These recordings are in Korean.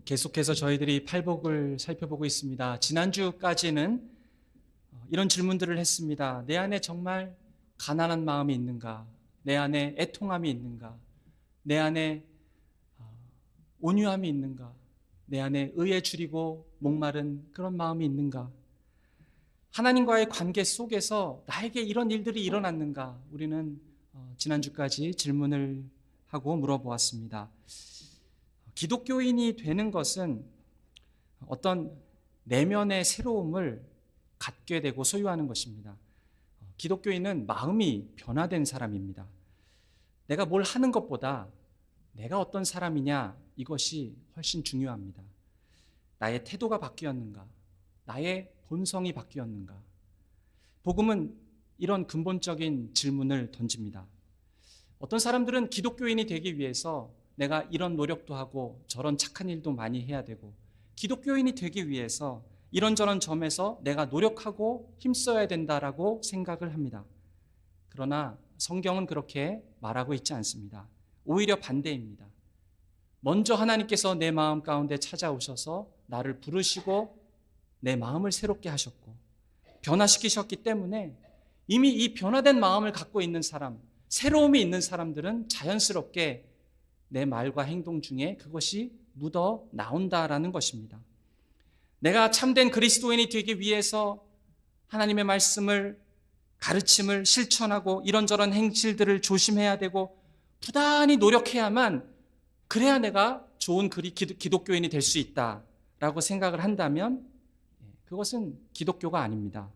계속해서 저희들이 팔복을 살펴보고 있습니다. 지난주까지는 이런 질문들을 했습니다. 내 안에 정말 가난한 마음이 있는가? 내 안에 애통함이 있는가? 내 안에 온유함이 있는가? 내 안에 의에 줄이고 목마른 그런 마음이 있는가? 하나님과의 관계 속에서 나에게 이런 일들이 일어났는가? 우리는 지난주까지 질문을 하고 물어보았습니다. 기독교인이 되는 것은 어떤 내면의 새로움을 갖게 되고 소유하는 것입니다. 기독교인은 마음이 변화된 사람입니다. 내가 뭘 하는 것보다 내가 어떤 사람이냐, 이것이 훨씬 중요합니다. 나의 태도가 바뀌었는가? 나의 본성이 바뀌었는가? 복음은 이런 근본적인 질문을 던집니다. 어떤 사람들은 기독교인이 되기 위해서 내가 이런 노력도 하고 저런 착한 일도 많이 해야 되고, 기독교인이 되기 위해서 이런저런 점에서 내가 노력하고 힘써야 된다라고 생각을 합니다. 그러나 성경은 그렇게 말하고 있지 않습니다. 오히려 반대입니다. 먼저 하나님께서 내 마음 가운데 찾아오셔서 나를 부르시고 내 마음을 새롭게 하셨고 변화시키셨기 때문에 이미 이 변화된 마음을 갖고 있는 사람, 새로움이 있는 사람들은 자연스럽게 내 말과 행동 중에 그것이 묻어 나온다라는 것입니다. 내가 참된 그리스도인이 되기 위해서 하나님의 말씀을, 가르침을 실천하고 이런저런 행실들을 조심해야 되고 부단히 노력해야만, 그래야 내가 좋은 기독교인이 될 수 있다라고 생각을 한다면 그것은 기독교가 아닙니다.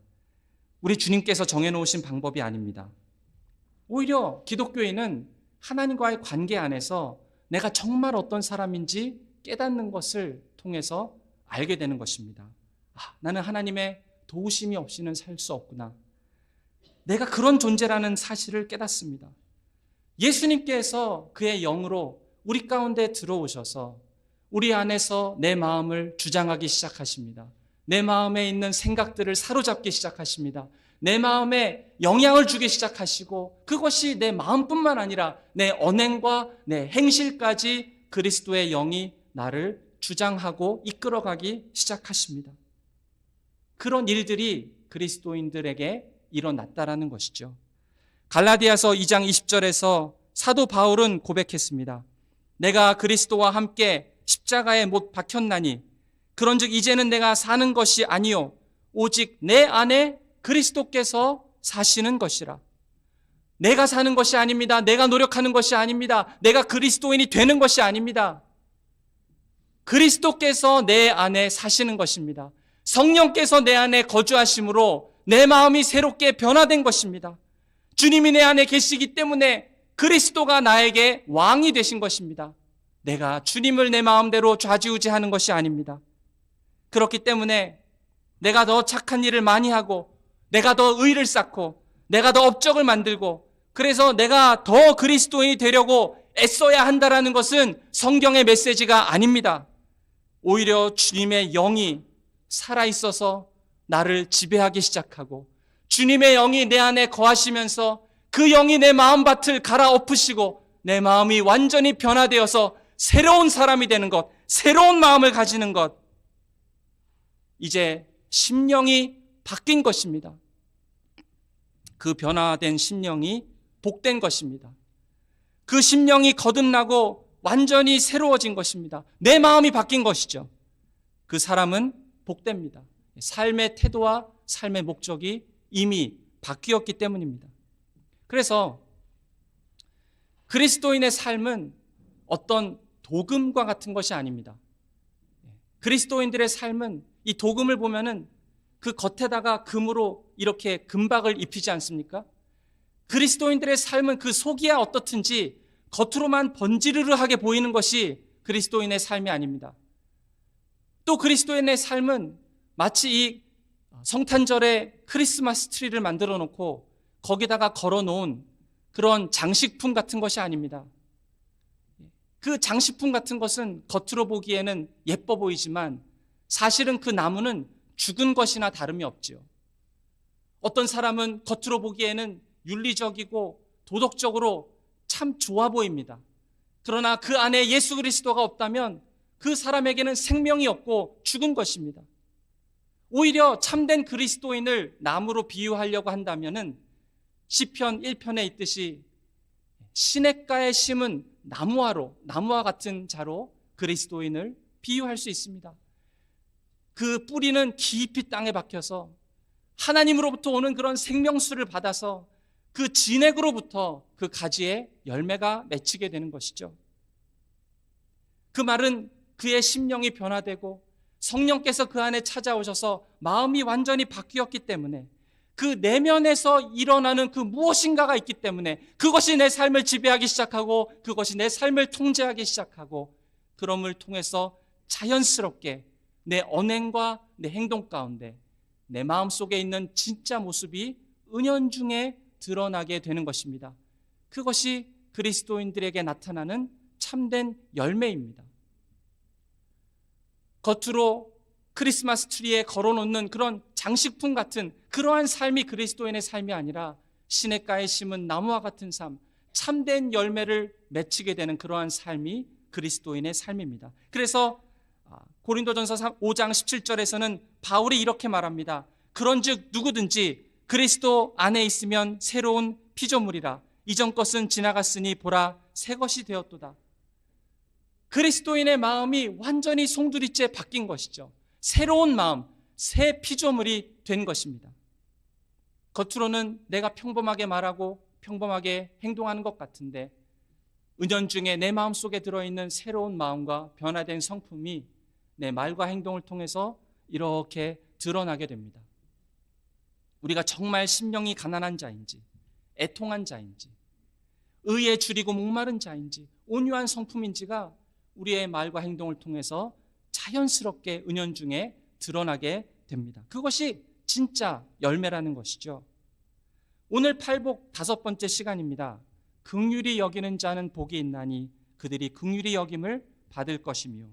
우리 주님께서 정해놓으신 방법이 아닙니다. 오히려 기독교인은 하나님과의 관계 안에서 내가 정말 어떤 사람인지 깨닫는 것을 통해서 알게 되는 것입니다. 나는 하나님의 도우심이 없이는 살 수 없구나. 내가 그런 존재라는 사실을 깨닫습니다. 예수님께서 그의 영으로 우리 가운데 들어오셔서 우리 안에서 내 마음을 주장하기 시작하십니다. 내 마음에 있는 생각들을 사로잡기 시작하십니다. 내 마음에 영향을 주기 시작하시고, 그것이 내 마음뿐만 아니라 내 언행과 내 행실까지 그리스도의 영이 나를 주장하고 이끌어가기 시작하십니다. 그런 일들이 그리스도인들에게 일어났다라는 것이죠. 갈라디아서 2장 20절에서 사도 바울은 고백했습니다. 내가 그리스도와 함께 십자가에 못 박혔나니 그런즉 이제는 내가 사는 것이 아니요 오직 내 안에 그리스도께서 사시는 것이라. 내가 사는 것이 아닙니다. 내가 노력하는 것이 아닙니다. 내가 그리스도인이 되는 것이 아닙니다. 그리스도께서 내 안에 사시는 것입니다. 성령께서 내 안에 거주하심으로 내 마음이 새롭게 변화된 것입니다. 주님이 내 안에 계시기 때문에 그리스도가 나에게 왕이 되신 것입니다. 내가 주님을 내 마음대로 좌지우지하는 것이 아닙니다. 그렇기 때문에 내가 더 착한 일을 많이 하고, 내가 더 의를 쌓고, 내가 더 업적을 만들고, 그래서 내가 더 그리스도인이 되려고 애써야 한다라는 것은 성경의 메시지가 아닙니다. 오히려 주님의 영이 살아있어서 나를 지배하기 시작하고, 주님의 영이 내 안에 거하시면서 그 영이 내 마음밭을 갈아엎으시고 내 마음이 완전히 변화되어서 새로운 사람이 되는 것, 새로운 마음을 가지는 것, 이제 심령이 바뀐 것입니다. 그 변화된 심령이 복된 것입니다. 그 심령이 거듭나고 완전히 새로워진 것입니다. 내 마음이 바뀐 것이죠. 그 사람은 복됩니다. 삶의 태도와 삶의 목적이 이미 바뀌었기 때문입니다. 그래서 그리스도인의 삶은 어떤 도금과 같은 것이 아닙니다. 그리스도인들의 삶은 이 도금을 보면은 그 겉에다가 금으로 이렇게 금박을 입히지 않습니까? 그리스도인들의 삶은 그 속이야 어떻든지 겉으로만 번지르르하게 보이는 것이 그리스도인의 삶이 아닙니다. 또 그리스도인의 삶은 마치 이 성탄절에 크리스마스 트리를 만들어 놓고 거기다가 걸어 놓은 그런 장식품 같은 것이 아닙니다. 그 장식품 같은 것은 겉으로 보기에는 예뻐 보이지만 사실은 그 나무는 죽은 것이나 다름이 없지요. 어떤 사람은 겉으로 보기에는 윤리적이고 도덕적으로 참 좋아 보입니다. 그러나 그 안에 예수 그리스도가 없다면 그 사람에게는 생명이 없고 죽은 것입니다. 오히려 참된 그리스도인을 나무로 비유하려고 한다면은 시편 1편에 있듯이 시냇가에 심은 나무와 같은 자로 그리스도인을 비유할 수 있습니다. 그 뿌리는 깊이 땅에 박혀서 하나님으로부터 오는 그런 생명수를 받아서 그 진액으로부터 그 가지에 열매가 맺히게 되는 것이죠. 그 말은 그의 심령이 변화되고 성령께서 그 안에 찾아오셔서 마음이 완전히 바뀌었기 때문에 그 내면에서 일어나는 그 무엇인가가 있기 때문에 그것이 내 삶을 지배하기 시작하고 그것이 내 삶을 통제하기 시작하고 그럼을 통해서 자연스럽게 내 언행과 내 행동 가운데 내 마음속에 있는 진짜 모습이 은연중에 드러나게 되는 것입니다. 그것이 그리스도인들에게 나타나는 참된 열매입니다. 겉으로 크리스마스 트리에 걸어놓는 그런 장식품 같은 그러한 삶이 그리스도인의 삶이 아니라 시냇가에 심은 나무와 같은 삶, 참된 열매를 맺히게 되는 그러한 삶이 그리스도인의 삶입니다. 그래서 고린도전서 5장 17절에서는 바울이 이렇게 말합니다. 그런즉 누구든지 그리스도 안에 있으면 새로운 피조물이라. 이전 것은 지나갔으니 보라 새 것이 되었도다. 그리스도인의 마음이 완전히 송두리째 바뀐 것이죠. 새로운 마음, 새 피조물이 된 것입니다. 겉으로는 내가 평범하게 말하고 평범하게 행동하는 것 같은데 은연중에 내 마음속에 들어있는 새로운 마음과 변화된 성품이 내 말과 행동을 통해서 이렇게 드러나게 됩니다. 우리가 정말 심령이 가난한 자인지 애통한 자인지 의에 줄이고 목마른 자인지 온유한 성품인지가 우리의 말과 행동을 통해서 자연스럽게 은연중에 드러나게 됩니다. 그것이 진짜 열매라는 것이죠. 오늘 팔복 5번째 시간입니다. 긍휼히 여기는 자는 복이 있나니 그들이 긍휼히 여김을 받을 것이며.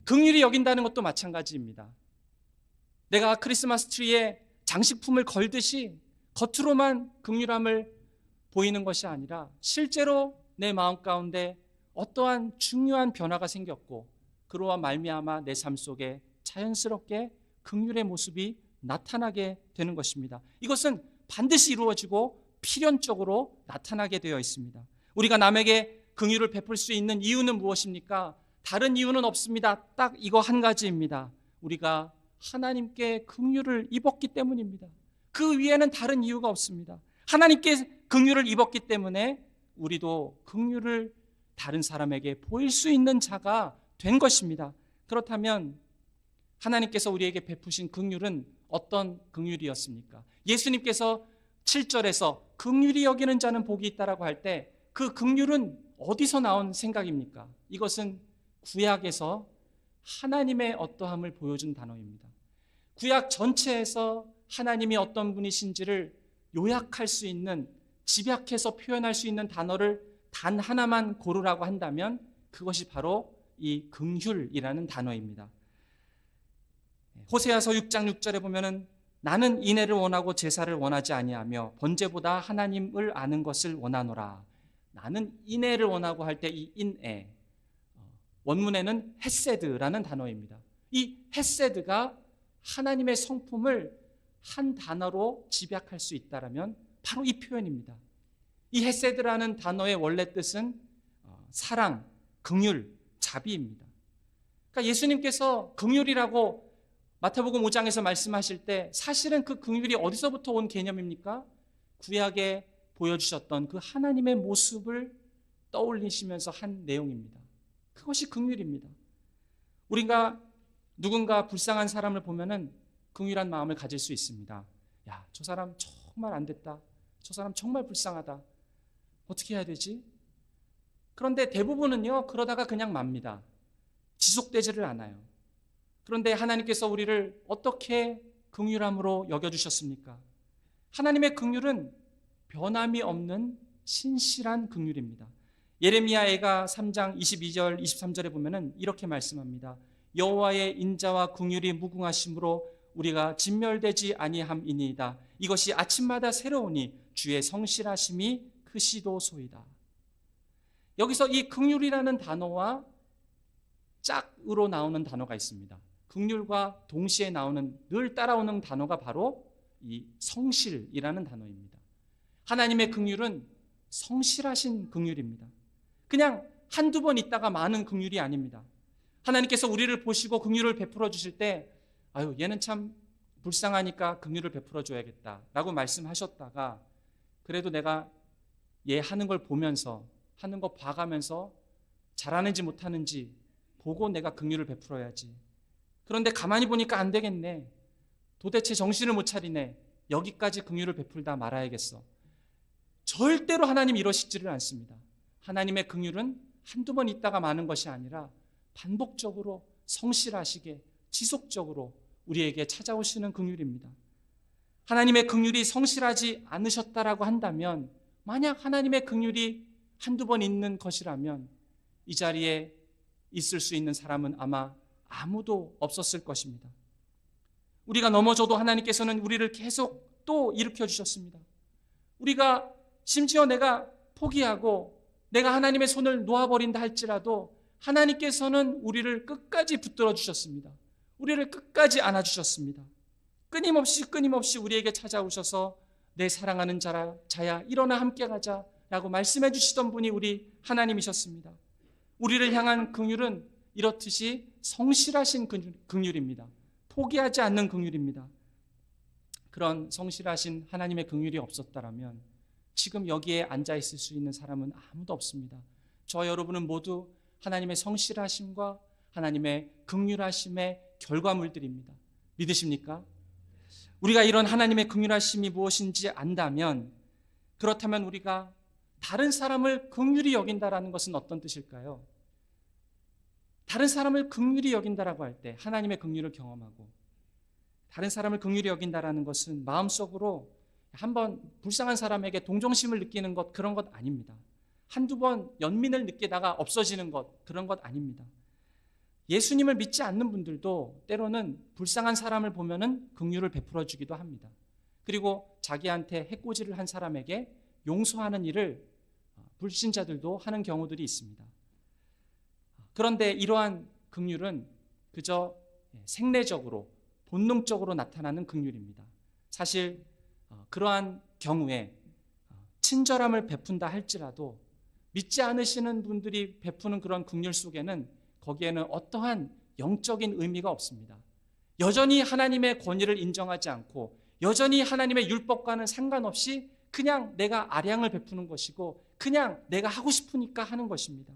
긍휼히 여긴다는 것도 마찬가지입니다. 내가 크리스마스 트리에 장식품을 걸듯이 겉으로만 긍휼함을 보이는 것이 아니라 실제로 내 마음 가운데 어떠한 중요한 변화가 생겼고 그로와 말미암아 내 삶 속에 자연스럽게 긍휼의 모습이 나타나게 되는 것입니다. 이것은 반드시 이루어지고 필연적으로 나타나게 되어 있습니다. 우리가 남에게 긍휼을 베풀 수 있는 이유는 무엇입니까? 다른 이유는 없습니다. 딱 이거 한 가지입니다. 우리가 하나님께 긍휼을 입었기 때문입니다. 그 위에는 다른 이유가 없습니다. 하나님께 긍휼을 입었기 때문에 우리도 긍휼을 다른 사람에게 보일 수 있는 자가 된 것입니다. 그렇다면 하나님께서 우리에게 베푸신 긍휼은 어떤 긍휼이었습니까? 예수님께서 7절에서 긍휼히 여기는 자는 복이 있다라고 할 때 그 긍휼은 어디서 나온 생각입니까? 이것은 구약에서 하나님의 어떠함을 보여준 단어입니다. 구약 전체에서 하나님이 어떤 분이신지를 요약할 수 있는, 집약해서 표현할 수 있는 단어를 단 하나만 고르라고 한다면 그것이 바로 이 긍휼이라는 단어입니다. 호세아서 6장 6절에 보면은 나는 인애를 원하고 제사를 원하지 아니하며 번제보다 하나님을 아는 것을 원하노라. 나는 인애를 원하고 할 때 이 인애, 원문에는 헤세드라는 단어입니다. 이 헤세드가 하나님의 성품을 한 단어로 집약할 수 있다면 바로 이 표현입니다. 이 헤세드라는 단어의 원래 뜻은 사랑, 긍휼, 자비입니다. 그러니까 예수님께서 긍휼이라고 마태복음 5장에서 말씀하실 때 사실은 그 긍휼이 어디서부터 온 개념입니까? 구약에 보여주셨던 그 하나님의 모습을 떠올리시면서 한 내용입니다. 그것이 긍휼입니다. 우리가 누군가 불쌍한 사람을 보면은 긍휼한 마음을 가질 수 있습니다. 야, 저 사람 정말 안 됐다. 저 사람 정말 불쌍하다. 어떻게 해야 되지? 그런데 대부분은요, 그러다가 그냥 맙니다. 지속되지를 않아요. 그런데 하나님께서 우리를 어떻게 긍휼함으로 여겨주셨습니까? 하나님의 긍휼은 변함이 없는 신실한 긍휼입니다. 예레미야애가 3장 22절 23절에 보면은 이렇게 말씀합니다. 여호와의 인자와 긍휼이 무궁하심으로 우리가 진멸되지 아니함이니이다. 이것이 아침마다 새로우니 주의 성실하심이 크시도소이다. 여기서 이 긍휼이라는 단어와 짝으로 나오는 단어가 있습니다. 긍휼과 동시에 나오는, 늘 따라오는 단어가 바로 이 성실이라는 단어입니다. 하나님의 긍휼은 성실하신 긍휼입니다. 그냥 한두 번 있다가 마는 긍휼이 아닙니다. 하나님께서 우리를 보시고 긍휼을 베풀어 주실 때, 아유, 얘는 참 불쌍하니까 긍휼을 베풀어 줘야겠다 라고 말씀하셨다가, 그래도 내가 얘 하는 걸 보면서, 하는 거 봐가면서 잘하는지 못하는지 보고 내가 긍휼을 베풀어야지. 그런데 가만히 보니까 안 되겠네. 도대체 정신을 못 차리네. 여기까지 긍휼을 베풀다 말아야겠어. 절대로 하나님 이러시지를 않습니다. 하나님의 긍휼은 한두 번 있다가 마는 것이 아니라 반복적으로 성실하시게 지속적으로 우리에게 찾아오시는 긍휼입니다. 하나님의 긍휼이 성실하지 않으셨다라고 한다면, 만약 하나님의 긍휼이 한두 번 있는 것이라면 이 자리에 있을 수 있는 사람은 아마 아무도 없었을 것입니다. 우리가 넘어져도 하나님께서는 우리를 계속 또 일으켜 주셨습니다. 우리가 심지어 내가 포기하고 내가 하나님의 손을 놓아버린다 할지라도 하나님께서는 우리를 끝까지 붙들어 주셨습니다. 우리를 끝까지 안아주셨습니다. 끊임없이 우리에게 찾아오셔서 내 사랑하는 자야 일어나 함께 가자 라고 말씀해 주시던 분이 우리 하나님이셨습니다. 우리를 향한 긍휼은 이렇듯이 성실하신 긍휼입니다. 포기하지 않는 긍휼입니다. 그런 성실하신 하나님의 긍휼이 없었다라면 지금 여기에 앉아 있을 수 있는 사람은 아무도 없습니다. 저 여러분은 모두 하나님의 성실하심과 하나님의 긍휼하심의 결과물들입니다. 믿으십니까? 우리가 이런 하나님의 긍휼하심이 무엇인지 안다면, 그렇다면 우리가 다른 사람을 긍휼히 여긴다라는 것은 어떤 뜻일까요? 다른 사람을 긍휼히 여긴다라고 할 때 하나님의 긍휼을 경험하고, 다른 사람을 긍휼히 여긴다라는 것은 마음속으로 한번 불쌍한 사람에게 동정심을 느끼는 것, 그런 것 아닙니다. 한두 번 연민을 느끼다가 없어지는 것, 그런 것 아닙니다. 예수님을 믿지 않는 분들도 때로는 불쌍한 사람을 보면은 긍휼을 베풀어 주기도 합니다. 그리고 자기한테 해코지를 한 사람에게 용서하는 일을 불신자들도 하는 경우들이 있습니다. 그런데 이러한 긍휼은 그저 생내적으로, 본능적으로 나타나는 긍휼입니다. 사실 그러한 경우에 친절함을 베푼다 할지라도 믿지 않으시는 분들이 베푸는 그런 긍휼 속에는, 거기에는 어떠한 영적인 의미가 없습니다. 여전히 하나님의 권위를 인정하지 않고 여전히 하나님의 율법과는 상관없이 그냥 내가 아량을 베푸는 것이고 그냥 내가 하고 싶으니까 하는 것입니다.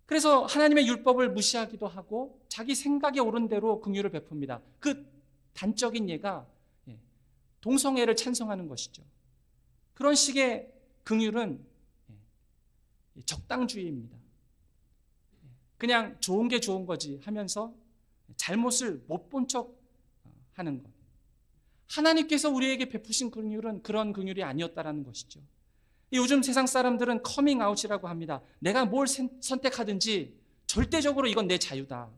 그래서 하나님의 율법을 무시하기도 하고 자기 생각에 옳은 대로 긍휼을 베풉니다. 그 단적인 예가 동성애를 찬성하는 것이죠. 그런 식의 긍휼은 적당주의입니다. 그냥 좋은 게 좋은 거지 하면서 잘못을 못 본 척 하는 것. 하나님께서 우리에게 베푸신 긍휼은 그런 긍휼이 아니었다라는 것이죠. 요즘 세상 사람들은 커밍아웃이라고 합니다. 내가 뭘 선택하든지 절대적으로 이건 내 자유다.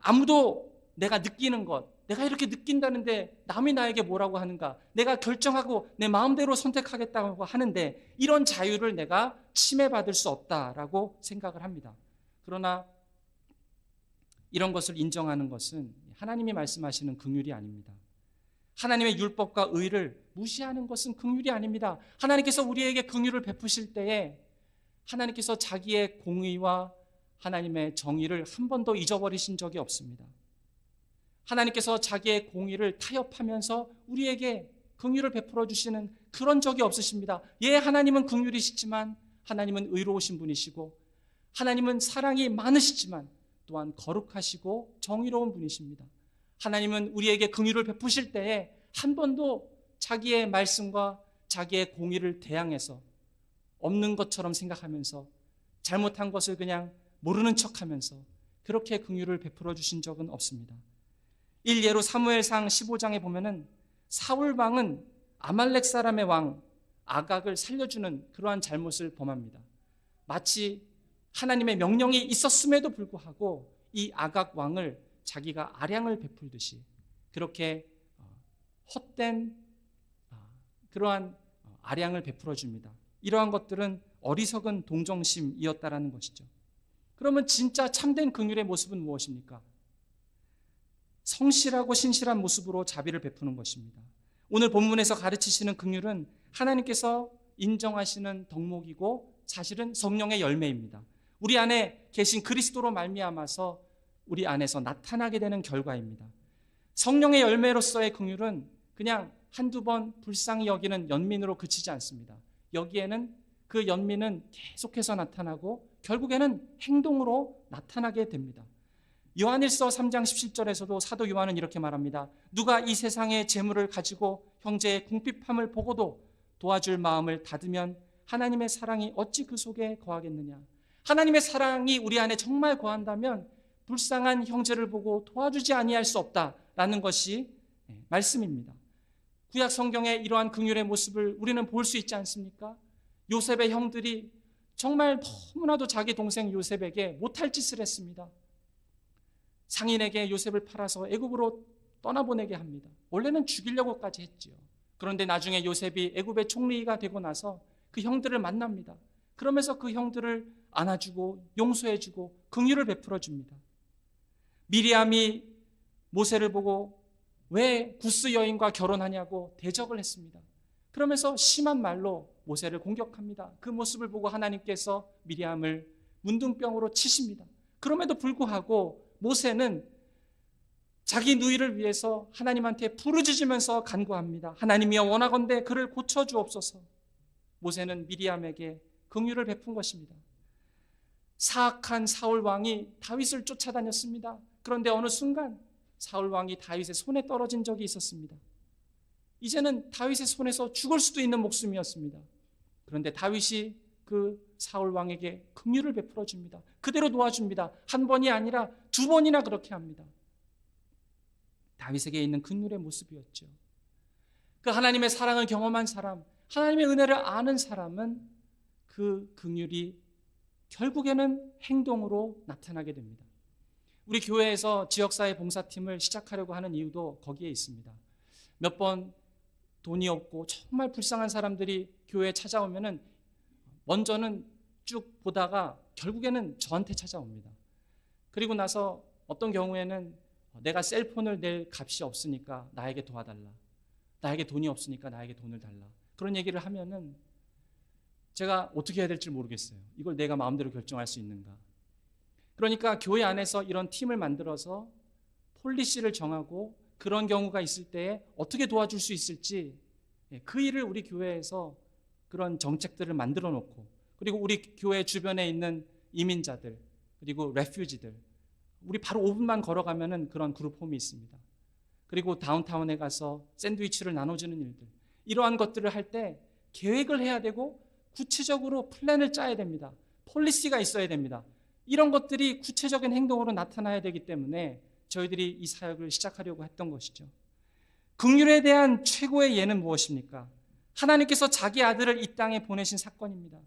아무도 내가 느끼는 것, 내가 이렇게 느낀다는데 남이 나에게 뭐라고 하는가, 내가 결정하고 내 마음대로 선택하겠다고 하는데 이런 자유를 내가 침해받을 수 없다라고 생각을 합니다. 그러나 이런 것을 인정하는 것은 하나님이 말씀하시는 긍휼이 아닙니다. 하나님의 율법과 의를 무시하는 것은 긍휼이 아닙니다. 하나님께서 우리에게 긍휼을 베푸실 때에 하나님께서 자기의 공의와 하나님의 정의를 한 번도 잊어버리신 적이 없습니다. 하나님께서 자기의 공의를 타협하면서 우리에게 긍휼을 베풀어 주시는 그런 적이 없으십니다. 예, 하나님은 긍휼이시지만 하나님은 의로우신 분이시고 하나님은 사랑이 많으시지만 또한 거룩하시고 정의로운 분이십니다. 하나님은 우리에게 긍휼을 베푸실 때에 한 번도 자기의 말씀과 자기의 공의를 대항해서 없는 것처럼 생각하면서 잘못한 것을 그냥 모르는 척하면서 그렇게 긍휼을 베풀어 주신 적은 없습니다. 일예로 사무엘상 15장에 보면은 사울 왕은 아말렉 사람의 왕 아각을 살려주는 그러한 잘못을 범합니다. 마치 하나님의 명령이 있었음에도 불구하고 이 아각 왕을 자기가 아량을 베풀듯이 그렇게 헛된 그러한 아량을 베풀어 줍니다. 이러한 것들은 어리석은 동정심이었다라는 것이죠. 그러면 진짜 참된 긍휼의 모습은 무엇입니까? 성실하고 신실한 모습으로 자비를 베푸는 것입니다. 오늘 본문에서 가르치시는 긍휼은 하나님께서 인정하시는 덕목이고 사실은 성령의 열매입니다. 우리 안에 계신 그리스도로 말미암아서 우리 안에서 나타나게 되는 결과입니다. 성령의 열매로서의 긍휼은 그냥 한두 번 불쌍히 여기는 연민으로 그치지 않습니다. 여기에는 그 연민은 계속해서 나타나고 결국에는 행동으로 나타나게 됩니다. 요한일서 3장 17절에서도 사도 요한은 이렇게 말합니다. 누가 이 세상의 재물을 가지고 형제의 궁핍함을 보고도 도와줄 마음을 닫으면 하나님의 사랑이 어찌 그 속에 거하겠느냐. 하나님의 사랑이 우리 안에 정말 거한다면 불쌍한 형제를 보고 도와주지 아니할 수 없다라는 것이 말씀입니다. 구약 성경에 이러한 긍휼의 모습을 우리는 볼 수 있지 않습니까? 요셉의 형들이 정말 너무나도 자기 동생 요셉에게 못할 짓을 했습니다. 상인에게 요셉을 팔아서 애굽으로 떠나보내게 합니다. 원래는 죽이려고까지 했지요. 그런데 나중에 요셉이 애굽의 총리가 되고 나서 그 형들을 만납니다. 그러면서 그 형들을 안아주고 용서해주고 긍휼을 베풀어줍니다. 미리암이 모세를 보고 왜 구스 여인과 결혼하냐고 대적을 했습니다. 그러면서 심한 말로 모세를 공격합니다. 그 모습을 보고 하나님께서 미리암을 문둥병으로 치십니다. 그럼에도 불구하고 모세는 자기 누이를 위해서 하나님한테 부르짖으면서 간구합니다. 하나님이여 원하건대 그를 고쳐주옵소서. 모세는 미리암에게 긍휼을 베푼 것입니다. 사악한 사울 왕이 다윗을 쫓아다녔습니다. 그런데 어느 순간 사울 왕이 다윗의 손에 떨어진 적이 있었습니다. 이제는 다윗의 손에서 죽을 수도 있는 목숨이었습니다. 그런데 다윗이 그 사울 왕에게 긍휼을 베풀어 줍니다. 그대로 도와줍니다. 한 번이 아니라 두 번이나 그렇게 합니다. 다윗에게 있는 긍휼의 모습이었죠. 그 하나님의 사랑을 경험한 사람, 하나님의 은혜를 아는 사람은 그 긍휼이 결국에는 행동으로 나타나게 됩니다. 우리 교회에서 지역사회 봉사팀을 시작하려고 하는 이유도 거기에 있습니다. 몇 번 돈이 없고 정말 불쌍한 사람들이 교회에 찾아오면은 먼저는 쭉 보다가 결국에는 저한테 찾아옵니다. 그리고 나서 어떤 경우에는 내가 셀폰을 낼 값이 없으니까 나에게 도와달라. 나에게 돈이 없으니까 나에게 돈을 달라. 그런 얘기를 하면은 제가 어떻게 해야 될지 모르겠어요. 이걸 내가 마음대로 결정할 수 있는가. 그러니까 교회 안에서 이런 팀을 만들어서 폴리시를 정하고 그런 경우가 있을 때 어떻게 도와줄 수 있을지 그 일을 우리 교회에서 그런 정책들을 만들어 놓고 그리고 우리 교회 주변에 있는 이민자들 그리고 레퓨지들 우리 바로 5분만 걸어가면은 그런 그룹 홈이 있습니다. 그리고 다운타운에 가서 샌드위치를 나눠주는 일들 이러한 것들을 할 때 계획을 해야 되고 구체적으로 플랜을 짜야 됩니다. 폴리시가 있어야 됩니다. 이런 것들이 구체적인 행동으로 나타나야 되기 때문에 저희들이 이 사역을 시작하려고 했던 것이죠. 긍휼에 대한 최고의 예는 무엇입니까? 하나님께서 자기 아들을 이 땅에 보내신 사건입니다.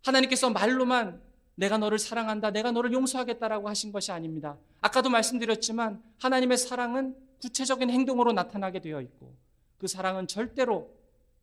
하나님께서 말로만 내가 너를 사랑한다, 내가 너를 용서하겠다라고 하신 것이 아닙니다. 아까도 말씀드렸지만 하나님의 사랑은 구체적인 행동으로 나타나게 되어 있고 그 사랑은 절대로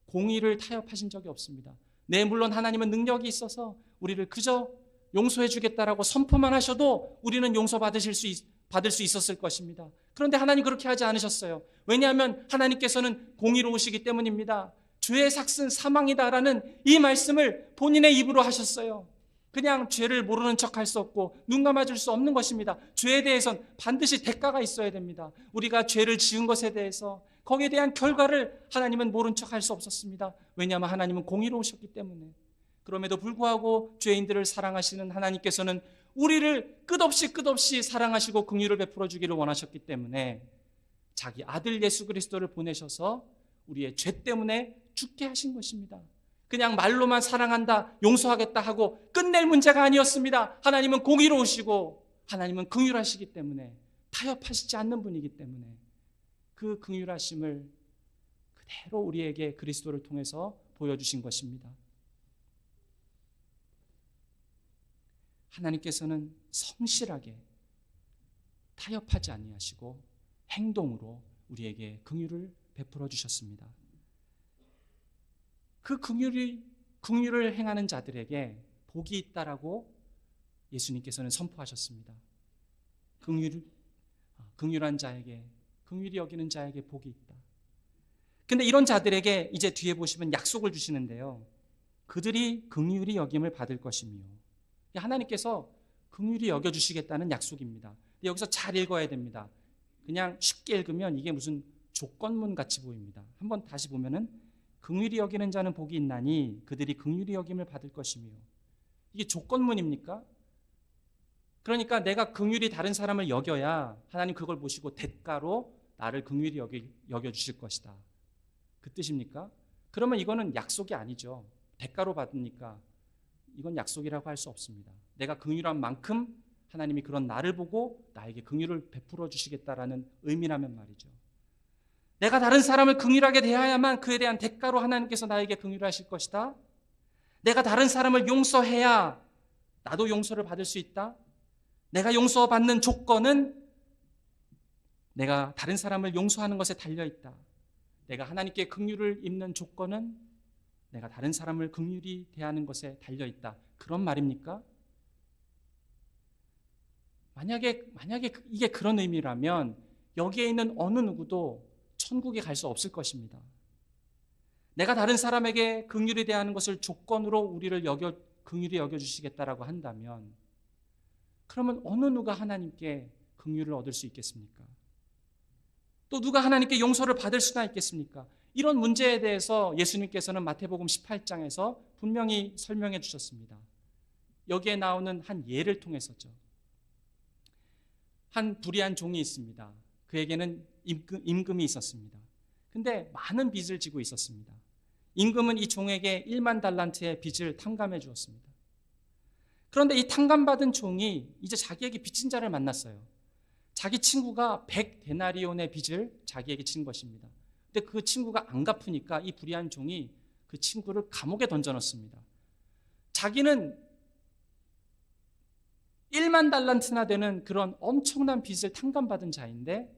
공의를 타협하신 적이 없습니다. 네, 물론 하나님은 능력이 있어서 우리를 그저 용서해 주겠다라고 선포만 하셔도 우리는 용서받을 수 있었을 것입니다. 그런데 하나님 그렇게 하지 않으셨어요. 왜냐하면 하나님께서는 공의로우시기 때문입니다. 죄의 삭은 사망이다라는 이 말씀을 본인의 입으로 하셨어요. 그냥 죄를 모르는 척할 수 없고 눈 감아줄 수 없는 것입니다. 죄에 대해선 반드시 대가가 있어야 됩니다. 우리가 죄를 지은 것에 대해서 거기에 대한 결과를 하나님은 모른 척할 수 없었습니다. 왜냐하면 하나님은 공의로우셨기 때문에. 그럼에도 불구하고 죄인들을 사랑하시는 하나님께서는 우리를 끝없이 사랑하시고 긍휼을 베풀어 주기를 원하셨기 때문에 자기 아들 예수 그리스도를 보내셔서 우리의 죄 때문에 죽게 하신 것입니다. 그냥 말로만 사랑한다, 용서하겠다 하고 끝낼 문제가 아니었습니다. 하나님은 공의로우시고 하나님은 긍휼하시기 때문에 타협하시지 않는 분이기 때문에 그 긍휼하심을 그대로 우리에게 그리스도를 통해서 보여주신 것입니다. 하나님께서는 성실하게 타협하지 아니하시고 행동으로 우리에게 긍휼을 베풀어 주셨습니다. 그 긍휼이 긍휼을 행하는 자들에게 복이 있다라고 예수님께서는 선포하셨습니다. 긍휼한 자에게, 긍휼히 여기는 자에게 복이 있다. 근데 이런 자들에게 이제 뒤에 보시면 약속을 주시는데요. 그들이 긍휼히 여김을 받을 것이며, 하나님께서 긍휼히 여겨주시겠다는 약속입니다. 여기서 잘 읽어야 됩니다. 그냥 쉽게 읽으면 이게 무슨 조건문 같이 보입니다. 한번 다시 보면은 긍휼히 여기는 자는 복이 있나니 그들이 긍휼히 여김을 받을 것이며, 이게 조건문입니까? 그러니까 내가 긍휼히 다른 사람을 여겨야 하나님 그걸 보시고 대가로 나를 긍휼히 여겨주실 것이다. 그 뜻입니까? 그러면 이거는 약속이 아니죠. 대가로 받으니까 이건 약속이라고 할 수 없습니다. 내가 긍휼한 만큼 하나님이 그런 나를 보고 나에게 긍휼을 베풀어 주시겠다라는 의미라면 말이죠. 내가 다른 사람을 긍휼하게 대해야만 그에 대한 대가로 하나님께서 나에게 긍휼하실 것이다. 내가 다른 사람을 용서해야 나도 용서를 받을 수 있다. 내가 용서받는 조건은 내가 다른 사람을 용서하는 것에 달려있다. 내가 하나님께 긍휼을 입는 조건은 내가 다른 사람을 긍휼히 대하는 것에 달려있다. 그런 말입니까? 만약에 이게 그런 의미라면 여기에 있는 어느 누구도 천국에 갈 수 없을 것입니다. 내가 다른 사람에게 긍휼히 대하는 것을 조건으로 우리를 긍휼히 여겨주시겠다라고 한다면 그러면 어느 누가 하나님께 긍휼을 얻을 수 있겠습니까? 또 누가 하나님께 용서를 받을 수나 있겠습니까? 이런 문제에 대해서 예수님께서는 마태복음 18장에서 분명히 설명해 주셨습니다. 여기에 나오는 한 예를 통해서죠. 한 불의한 종이 있습니다. 그에게는 임금이 있었습니다. 근데 많은 빚을 지고 있었습니다. 임금은 이 종에게 1만 달란트의 빚을 탕감해 주었습니다. 그런데 이 탕감받은 종이 이제 자기에게 빚진 자를 만났어요. 자기 친구가 100데나리온의 빚을 자기에게 진 것입니다. 근데 그 친구가 안 갚으니까 이 불의한 종이 그 친구를 감옥에 던져넣습니다. 자기는 1만 달란트나 되는 그런 엄청난 빚을 탕감받은 자인데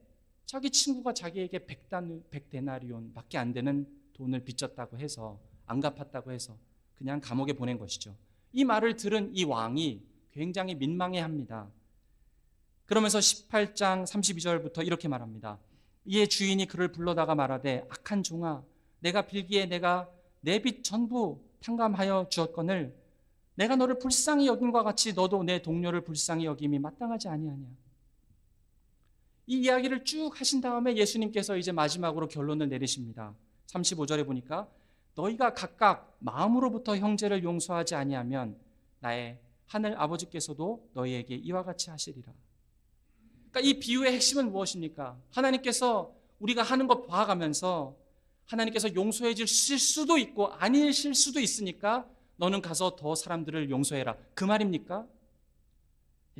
자기 친구가 자기에게 100데나리온 밖에 안 되는 돈을 빚졌다고 해서 안 갚았다고 해서 그냥 감옥에 보낸 것이죠. 이 말을 들은 이 왕이 굉장히 민망해합니다. 그러면서 18장 32절부터 이렇게 말합니다. 이에 주인이 그를 불러다가 말하되 악한 종아, 내가 빌기에 내가 내 빚 전부 탕감하여 주었거늘 내가 너를 불쌍히 여김과 같이 너도 내 동료를 불쌍히 여김이 마땅하지 아니하냐. 이 이야기를 쭉 하신 다음에 예수님께서 이제 마지막으로 결론을 내리십니다. 35절에 보니까 너희가 각각 마음으로부터 형제를 용서하지 아니하면 나의 하늘 아버지께서도 너희에게 이와 같이 하시리라. 그러니까 이 비유의 핵심은 무엇입니까? 하나님께서 우리가 하는 것 봐가면서 하나님께서 용서해 주실 수도 있고 아니실 수도 있으니까 너는 가서 더 사람들을 용서해라. 그 말입니까?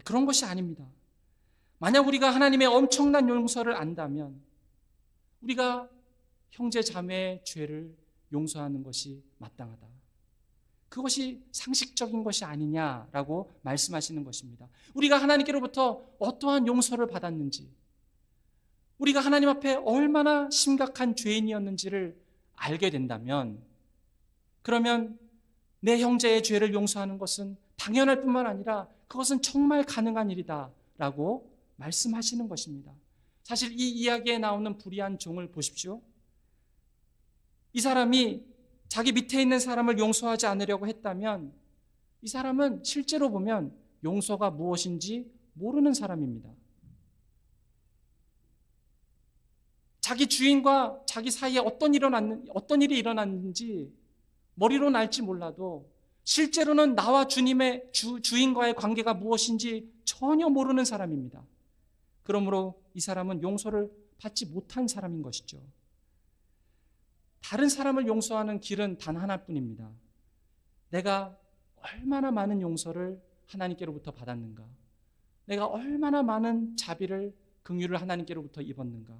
그런 것이 아닙니다. 만약 우리가 하나님의 엄청난 용서를 안다면 우리가 형제 자매의 죄를 용서하는 것이 마땅하다. 그것이 상식적인 것이 아니냐라고 말씀하시는 것입니다. 우리가 하나님께로부터 어떠한 용서를 받았는지, 우리가 하나님 앞에 얼마나 심각한 죄인이었는지를 알게 된다면, 그러면 내 형제의 죄를 용서하는 것은 당연할 뿐만 아니라 그것은 정말 가능한 일이다라고 말씀하시는 것입니다. 사실 이 이야기에 나오는 불의한 종을 보십시오. 이 사람이 자기 밑에 있는 사람을 용서하지 않으려고 했다면 이 사람은 실제로 보면 용서가 무엇인지 모르는 사람입니다. 자기 주인과 자기 사이에 어떤 일이 일어났는지 머리로는 알지 몰라도 실제로는 나와 주님의 주인과의 관계가 무엇인지 전혀 모르는 사람입니다. 그러므로 이 사람은 용서를 받지 못한 사람인 것이죠. 다른 사람을 용서하는 길은 단 하나뿐입니다. 내가 얼마나 많은 용서를 하나님께로부터 받았는가, 내가 얼마나 많은 자비를, 긍휼을 하나님께로부터 입었는가,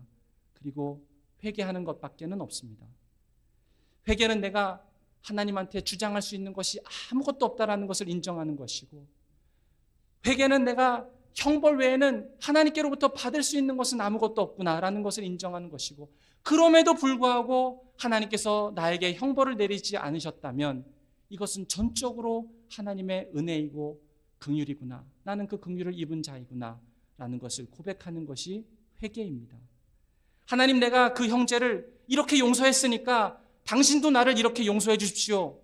그리고 회개하는 것밖에는 없습니다. 회개는 내가 하나님한테 주장할 수 있는 것이 아무것도 없다라는 것을 인정하는 것이고, 회개는 내가 형벌 외에는 하나님께로부터 받을 수 있는 것은 아무것도 없구나라는 것을 인정하는 것이고, 그럼에도 불구하고 하나님께서 나에게 형벌을 내리지 않으셨다면 이것은 전적으로 하나님의 은혜이고 긍휼이구나. 나는 그 긍휼을 입은 자이구나 라는 것을 고백하는 것이 회개입니다. 하나님, 내가 그 형제를 이렇게 용서했으니까 당신도 나를 이렇게 용서해 주십시오.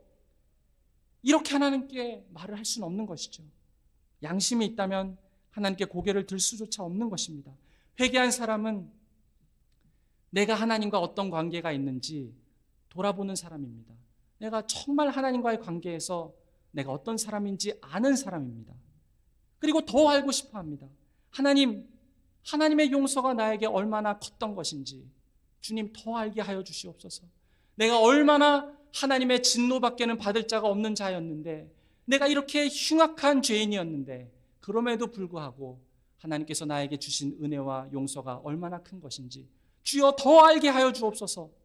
이렇게 하나님께 말을 할 수는 없는 것이죠. 양심이 있다면 하나님께 고개를 들 수조차 없는 것입니다. 회개한 사람은 내가 하나님과 어떤 관계가 있는지 돌아보는 사람입니다. 내가 정말 하나님과의 관계에서 내가 어떤 사람인지 아는 사람입니다. 그리고 더 알고 싶어 합니다. 하나님의 용서가 나에게 얼마나 컸던 것인지 주님 더 알게 하여 주시옵소서. 내가 얼마나 하나님의 진노밖에는 받을 자가 없는 자였는데, 내가 이렇게 흉악한 죄인이었는데 그럼에도 불구하고 하나님께서 나에게 주신 은혜와 용서가 얼마나 큰 것인지 주여 더 알게 하여 주옵소서.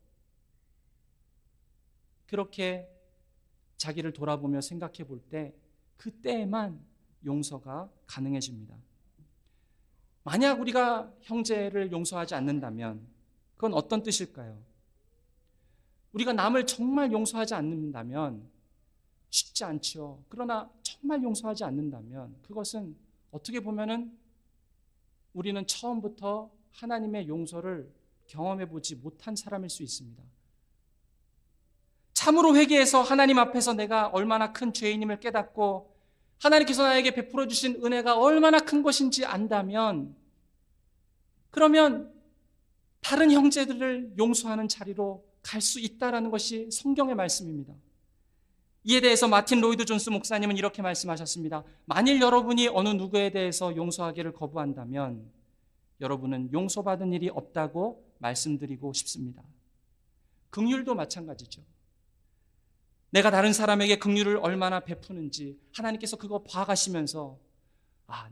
그렇게 자기를 돌아보며 생각해 볼 때 그때에만 용서가 가능해집니다. 만약 우리가 형제를 용서하지 않는다면 그건 어떤 뜻일까요? 우리가 남을 정말 용서하지 않는다면 쉽지 않죠. 그러나 정말 용서하지 않는다면 그것은 어떻게 보면은 우리는 처음부터 하나님의 용서를 경험해 보지 못한 사람일 수 있습니다. 참으로 회개해서 하나님 앞에서 내가 얼마나 큰 죄인임을 깨닫고 하나님께서 나에게 베풀어 주신 은혜가 얼마나 큰 것인지 안다면, 그러면 다른 형제들을 용서하는 자리로 갈 수 있다라는 것이 성경의 말씀입니다. 이에 대해서 마틴 로이드 존스 목사님은 이렇게 말씀하셨습니다. 만일 여러분이 어느 누구에 대해서 용서하기를 거부한다면 여러분은 용서받은 일이 없다고 말씀드리고 싶습니다. 긍휼도 마찬가지죠. 내가 다른 사람에게 긍휼을 얼마나 베푸는지 하나님께서 그거 봐가시면서,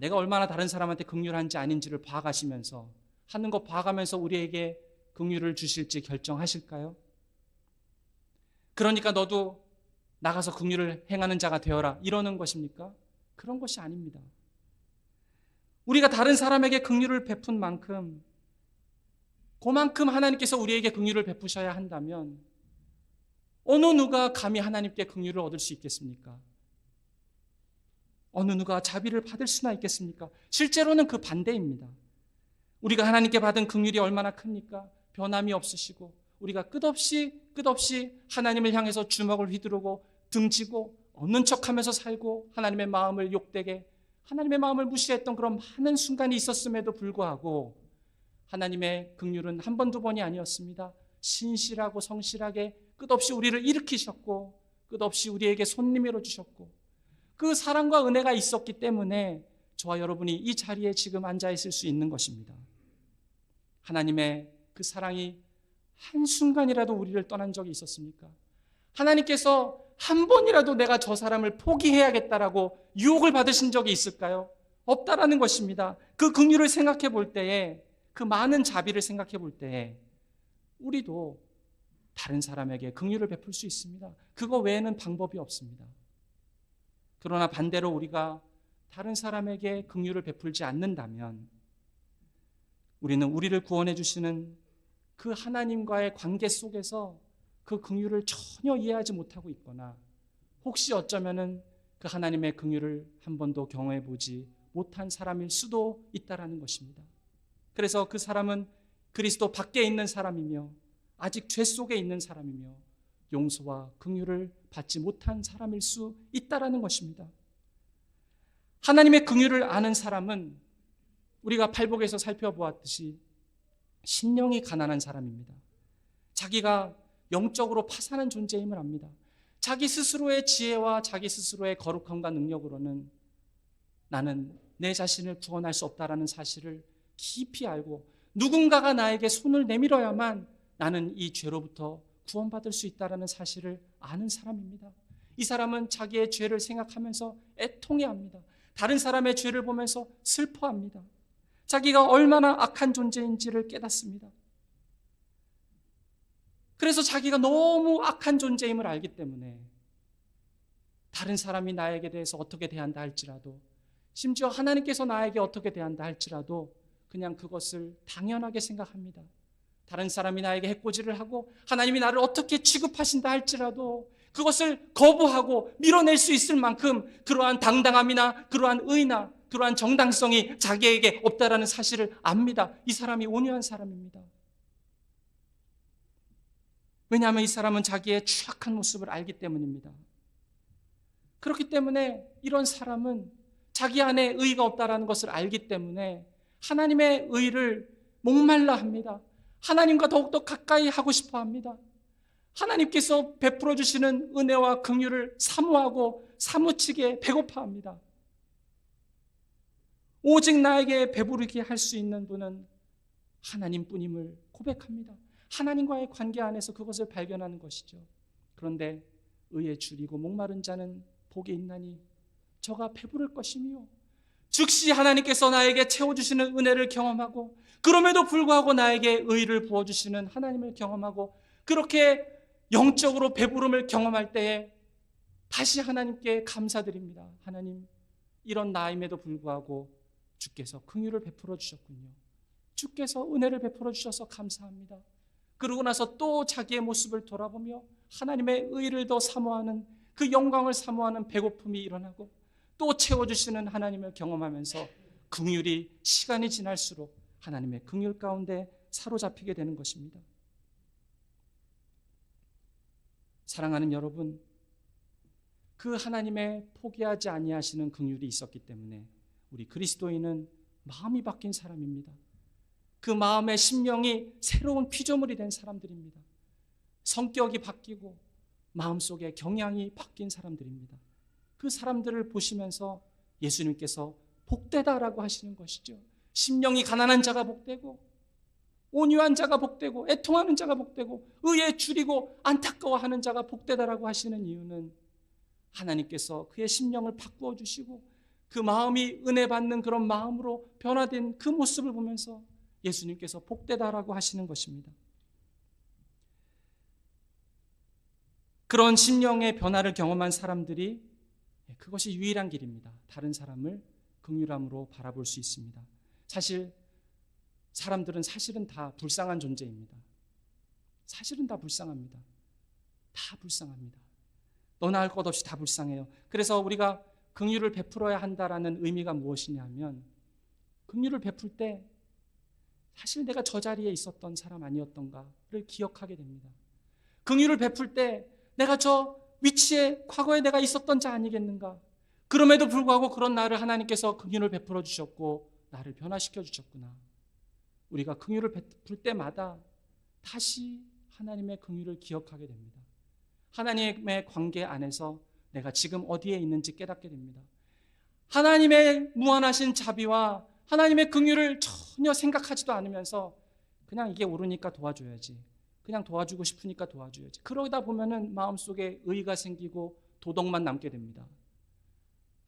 내가 얼마나 다른 사람한테 긍휼한지 아닌지를 봐가시면서, 하는 거 봐가면서 우리에게 긍휼을 주실지 결정하실까요? 그러니까 너도 나가서 긍휼을 행하는 자가 되어라 이러는 것입니까? 그런 것이 아닙니다. 우리가 다른 사람에게 긍휼을 베푼 만큼 그만큼 하나님께서 우리에게 긍휼을 베푸셔야 한다면 어느 누가 감히 하나님께 긍휼을 얻을 수 있겠습니까? 어느 누가 자비를 받을 수나 있겠습니까? 실제로는 그 반대입니다. 우리가 하나님께 받은 긍휼이 얼마나 큽니까? 변함이 없으시고 우리가 끝없이 하나님을 향해서 주먹을 휘두르고 등지고 없는 척하면서 살고 하나님의 마음을 욕되게, 하나님의 마음을 무시했던 그런 많은 순간이 있었음에도 불구하고 하나님의 긍휼은 한 번, 두 번이 아니었습니다. 신실하고 성실하게 끝없이 우리를 일으키셨고 끝없이 우리에게 손님으로 주셨고, 그 사랑과 은혜가 있었기 때문에 저와 여러분이 이 자리에 지금 앉아 있을 수 있는 것입니다. 하나님의 그 사랑이 한순간이라도 우리를 떠난 적이 있었습니까? 하나님께서 한 번이라도 내가 저 사람을 포기해야겠다라고 유혹을 받으신 적이 있을까요? 없다라는 것입니다. 그 긍휼을 생각해 볼 때에, 그 많은 자비를 생각해 볼 때에 우리도 다른 사람에게 긍휼을 베풀 수 있습니다. 그거 외에는 방법이 없습니다. 그러나 반대로 우리가 다른 사람에게 긍휼을 베풀지 않는다면 우리는 우리를 구원해 주시는 그 하나님과의 관계 속에서 그 긍휼을 전혀 이해하지 못하고 있거나 혹시 어쩌면은 그 하나님의 긍휼을 한 번도 경험해 보지 못한 사람일 수도 있다라는 것입니다. 그래서 그 사람은 그리스도 밖에 있는 사람이며 아직 죄 속에 있는 사람이며 용서와 긍휼을 받지 못한 사람일 수 있다라는 것입니다. 하나님의 긍휼을 아는 사람은 우리가 팔복에서 살펴보았듯이 심령이 가난한 사람입니다. 자기가 영적으로 파산한 존재임을 압니다. 자기 스스로의 지혜와 자기 스스로의 거룩함과 능력으로는 나는 내 자신을 구원할 수 없다라는 사실을 깊이 알고 누군가가 나에게 손을 내밀어야만 나는 이 죄로부터 구원받을 수 있다라는 사실을 아는 사람입니다. 이 사람은 자기의 죄를 생각하면서 애통해합니다. 다른 사람의 죄를 보면서 슬퍼합니다. 자기가 얼마나 악한 존재인지를 깨닫습니다. 그래서 자기가 너무 악한 존재임을 알기 때문에 다른 사람이 나에게 대해서 어떻게 대한다 할지라도, 심지어 하나님께서 나에게 어떻게 대한다 할지라도 그냥 그것을 당연하게 생각합니다. 다른 사람이 나에게 해코지를 하고 하나님이 나를 어떻게 취급하신다 할지라도 그것을 거부하고 밀어낼 수 있을 만큼 그러한 당당함이나 그러한 의나 그러한 정당성이 자기에게 없다라는 사실을 압니다. 이 사람이 온유한 사람입니다. 왜냐하면 이 사람은 자기의 추악한 모습을 알기 때문입니다. 그렇기 때문에 이런 사람은 자기 안에 의가 없다라는 것을 알기 때문에 하나님의 의를 목말라 합니다. 하나님과 더욱더 가까이 하고 싶어 합니다. 하나님께서 베풀어 주시는 은혜와 긍휼을 사모하고 사무치게 배고파합니다. 오직 나에게 배부르게 할 수 있는 분은 하나님뿐임을 고백합니다. 하나님과의 관계 안에서 그것을 발견하는 것이죠. 그런데 의에 줄이고 목마른 자는 복이 있나니 저가 배부를 것이며, 즉시 하나님께서 나에게 채워주시는 은혜를 경험하고 그럼에도 불구하고 나에게 의를 부어주시는 하나님을 경험하고 그렇게 영적으로 배부름을 경험할 때에 다시 하나님께 감사드립니다. 하나님, 이런 나임에도 불구하고 주께서 긍휼을 베풀어 주셨군요. 주께서 은혜를 베풀어 주셔서 감사합니다. 그러고 나서 또 자기의 모습을 돌아보며 하나님의 의를 더 사모하는, 그 영광을 사모하는 배고픔이 일어나고 또 채워주시는 하나님을 경험하면서 긍휼이 시간이 지날수록 하나님의 긍휼 가운데 사로잡히게 되는 것입니다. 사랑하는 여러분, 그 하나님의 포기하지 아니하시는 긍휼이 있었기 때문에 우리 그리스도인은 마음이 바뀐 사람입니다. 그 마음의 심령이 새로운 피조물이 된 사람들입니다. 성격이 바뀌고 마음속의 경향이 바뀐 사람들입니다. 그 사람들을 보시면서 예수님께서 복되다라고 하시는 것이죠. 심령이 가난한 자가 복되고 온유한 자가 복되고 애통하는 자가 복되고 의에 줄이고 안타까워하는 자가 복되다라고 하시는 이유는 하나님께서 그의 심령을 바꾸어 주시고 그 마음이 은혜 받는 그런 마음으로 변화된 그 모습을 보면서 예수님께서 복되다라고 하시는 것입니다. 그런 심령의 변화를 경험한 사람들이 그것이 유일한 길입니다. 다른 사람을 긍휼함으로 바라볼 수 있습니다. 사람들은 사실은 다 불쌍한 존재입니다. 사실은 다 불쌍합니다. 다 불쌍합니다. 너나 할 것 없이 다 불쌍해요. 그래서 우리가 긍휼을 베풀어야 한다라는 의미가 무엇이냐면, 긍휼을 베풀 때 사실 내가 저 자리에 있었던 사람 아니었던가를 기억하게 됩니다. 긍휼을 베풀 때 내가 저 위치에 과거에 내가 있었던 자 아니겠는가? 그럼에도 불구하고 그런 나를 하나님께서 긍휼을 베풀어 주셨고 나를 변화시켜 주셨구나. 우리가 긍휼을 베풀 때마다 다시 하나님의 긍휼을 기억하게 됩니다. 하나님의 관계 안에서 내가 지금 어디에 있는지 깨닫게 됩니다. 하나님의 무한하신 자비와 하나님의 긍휼을 전혀 생각하지도 않으면서 그냥 이게 옳으니까 도와줘야지, 그냥 도와주고 싶으니까 도와줘야지, 그러다 보면은 마음속에 의의가 생기고 도덕만 남게 됩니다.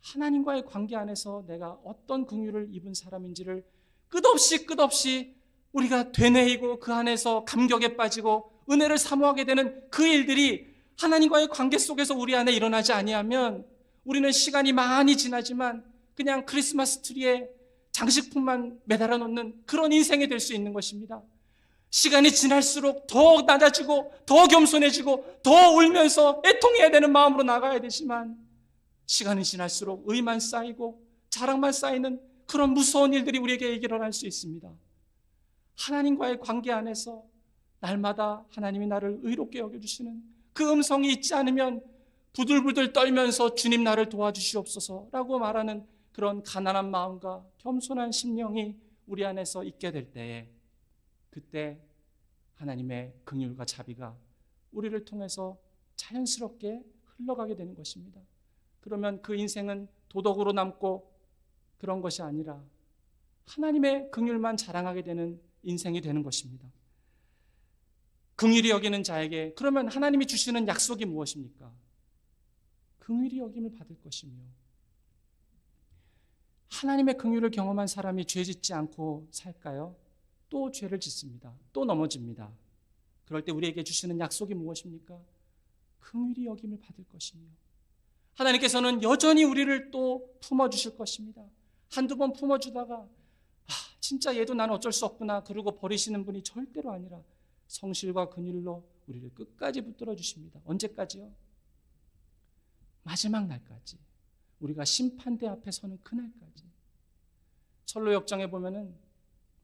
하나님과의 관계 안에서 내가 어떤 긍휼을 입은 사람인지를 끝없이 우리가 되뇌이고 그 안에서 감격에 빠지고 은혜를 사모하게 되는 그 일들이 하나님과의 관계 속에서 우리 안에 일어나지 아니하면 우리는 시간이 많이 지나지만 그냥 크리스마스 트리에 장식품만 매달아 놓는 그런 인생이 될 수 있는 것입니다. 시간이 지날수록 더 낮아지고 더 겸손해지고 더 울면서 애통해야 되는 마음으로 나가야 되지만 시간이 지날수록 의만 쌓이고 자랑만 쌓이는 그런 무서운 일들이 우리에게 일어날 수 있습니다. 하나님과의 관계 안에서 날마다 하나님이 나를 의롭게 여겨주시는 그 음성이 있지 않으면 부들부들 떨면서 주님 나를 도와주시옵소서라고 말하는 그런 가난한 마음과 겸손한 심령이 우리 안에서 있게 될 때에 그때 하나님의 긍휼과 자비가 우리를 통해서 자연스럽게 흘러가게 되는 것입니다. 그러면 그 인생은 도덕으로 남고 그런 것이 아니라 하나님의 긍휼만 자랑하게 되는 인생이 되는 것입니다. 긍휼히 여기는 자에게 그러면 하나님이 주시는 약속이 무엇입니까? 긍휼히 여김을 받을 것이며, 하나님의 긍휼을 경험한 사람이 죄 짓지 않고 살까요? 또 죄를 짓습니다. 또 넘어집니다. 그럴 때 우리에게 주시는 약속이 무엇입니까? 긍휼히 여김을 받을 것이며, 하나님께서는 여전히 우리를 또 품어주실 것입니다. 한두 번 품어주다가 진짜 얘도 나는 어쩔 수 없구나 그러고 버리시는 분이 절대로 아니라 성실과 긍휼로 우리를 끝까지 붙들어 주십니다. 언제까지요? 마지막 날까지, 우리가 심판대 앞에 서는 그날까지. 철로 역정에 보면은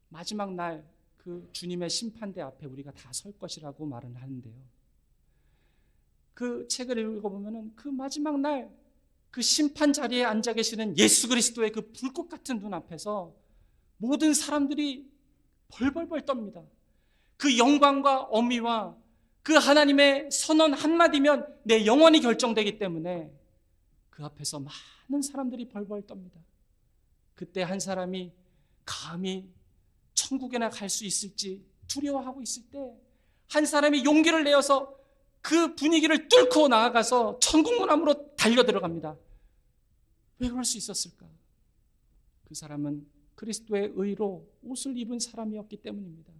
마지막 날 그 주님의 심판대 앞에 우리가 다 설 것이라고 말은 하는데요. 그 책을 읽어보면은 그 마지막 날 그 심판 자리에 앉아 계시는 예수 그리스도의 그 불꽃 같은 눈 앞에서 모든 사람들이 벌벌벌 떱니다. 그 영광과 어미와 그 하나님의 선언 한마디면 내 영원히 결정되기 때문에 그 앞에서 많은 사람들이 벌벌 떱니다. 그때 한 사람이 감히 천국에나 갈 수 있을지 두려워하고 있을 때 한 사람이 용기를 내어서 그 분위기를 뚫고 나아가서 천국 문 안으로 달려 들어갑니다. 왜 그럴 수 있었을까? 그 사람은 그리스도의 의로 옷을 입은 사람이었기 때문입니다.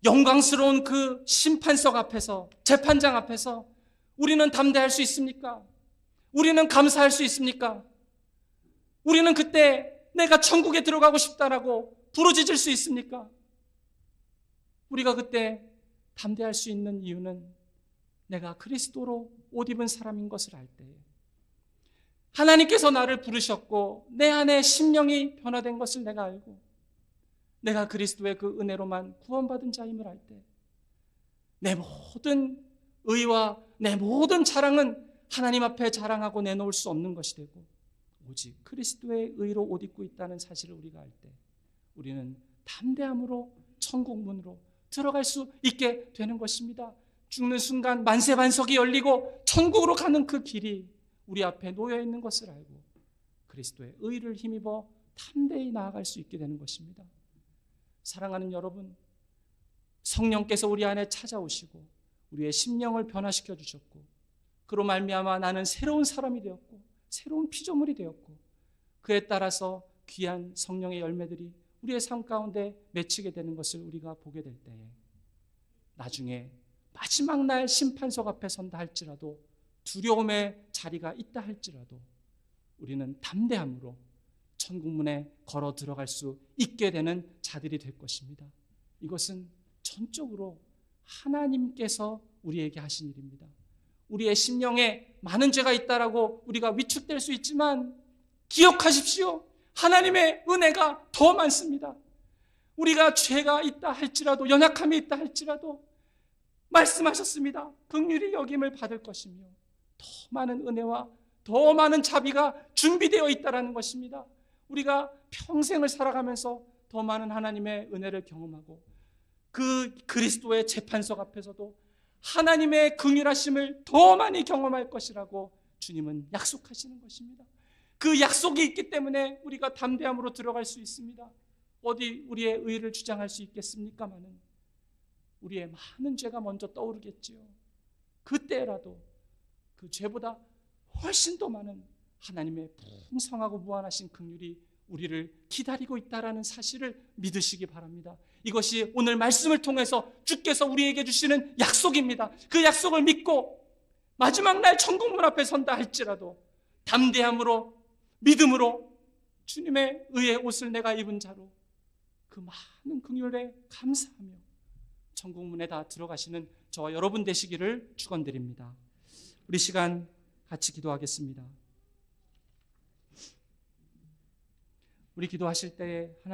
영광스러운 그 심판석 앞에서, 재판장 앞에서 우리는 담대할 수 있습니까? 우리는 감사할 수 있습니까? 우리는 그때 내가 천국에 들어가고 싶다라고 부르짖을 수 있습니까? 우리가 그때 담대할 수 있는 이유는 내가 그리스도로 옷 입은 사람인 것을 알 때에, 하나님께서 나를 부르셨고 내 안에 심령이 변화된 것을 내가 알고 내가 그리스도의 그 은혜로만 구원받은 자임을 알 때, 내 모든 의와 내 모든 자랑은 하나님 앞에 자랑하고 내놓을 수 없는 것이 되고 오직 그리스도의 의로 옷 입고 있다는 사실을 우리가 알 때, 우리는 담대함으로 천국 문으로 들어갈 수 있게 되는 것입니다. 죽는 순간 만세반석이 열리고 천국으로 가는 그 길이 우리 앞에 놓여 있는 것을 알고 그리스도의 의를 힘입어 담대히 나아갈 수 있게 되는 것입니다. 사랑하는 여러분, 성령께서 우리 안에 찾아오시고 우리의 심령을 변화시켜 주셨고 그로 말미암아 나는 새로운 사람이 되었고 새로운 피조물이 되었고 그에 따라서 귀한 성령의 열매들이 우리의 삶 가운데 맺히게 되는 것을 우리가 보게 될 때에, 나중에 마지막 날 심판석 앞에 선다 할지라도 두려움의 자리가 있다 할지라도 우리는 담대함으로 천국문에 걸어 들어갈 수 있게 되는 자들이 될 것입니다. 이것은 전적으로 하나님께서 우리에게 하신 일입니다. 우리의 심령에 많은 죄가 있다라고 우리가 위축될 수 있지만 기억하십시오. 하나님의 은혜가 더 많습니다. 우리가 죄가 있다 할지라도, 연약함이 있다 할지라도 말씀하셨습니다. 긍휼히 여김을 받을 것이며 더 많은 은혜와 더 많은 자비가 준비되어 있다는 것입니다. 우리가 평생을 살아가면서 더 많은 하나님의 은혜를 경험하고 그 그리스도의 재판석 앞에서도 하나님의 긍휼하심을 더 많이 경험할 것이라고 주님은 약속하시는 것입니다. 그 약속이 있기 때문에 우리가 담대함으로 들어갈 수 있습니다. 어디 우리의 의를 주장할 수 있겠습니까마는 우리의 많은 죄가 먼저 떠오르겠지요. 그때라도 그 죄보다 훨씬 더 많은 하나님의 풍성하고 무한하신 긍휼이 우리를 기다리고 있다는 사실을 믿으시기 바랍니다. 이것이 오늘 말씀을 통해서 주께서 우리에게 주시는 약속입니다. 그 약속을 믿고 마지막 날 천국문 앞에 선다 할지라도 담대함으로, 믿음으로 주님의 의의 옷을 내가 입은 자로 그 많은 긍휼에 감사하며 천국문에 다 들어가시는 저와 여러분 되시기를 축원드립니다. 우리 시간 같이 기도하겠습니다. 우리 기도하실 때에 하나님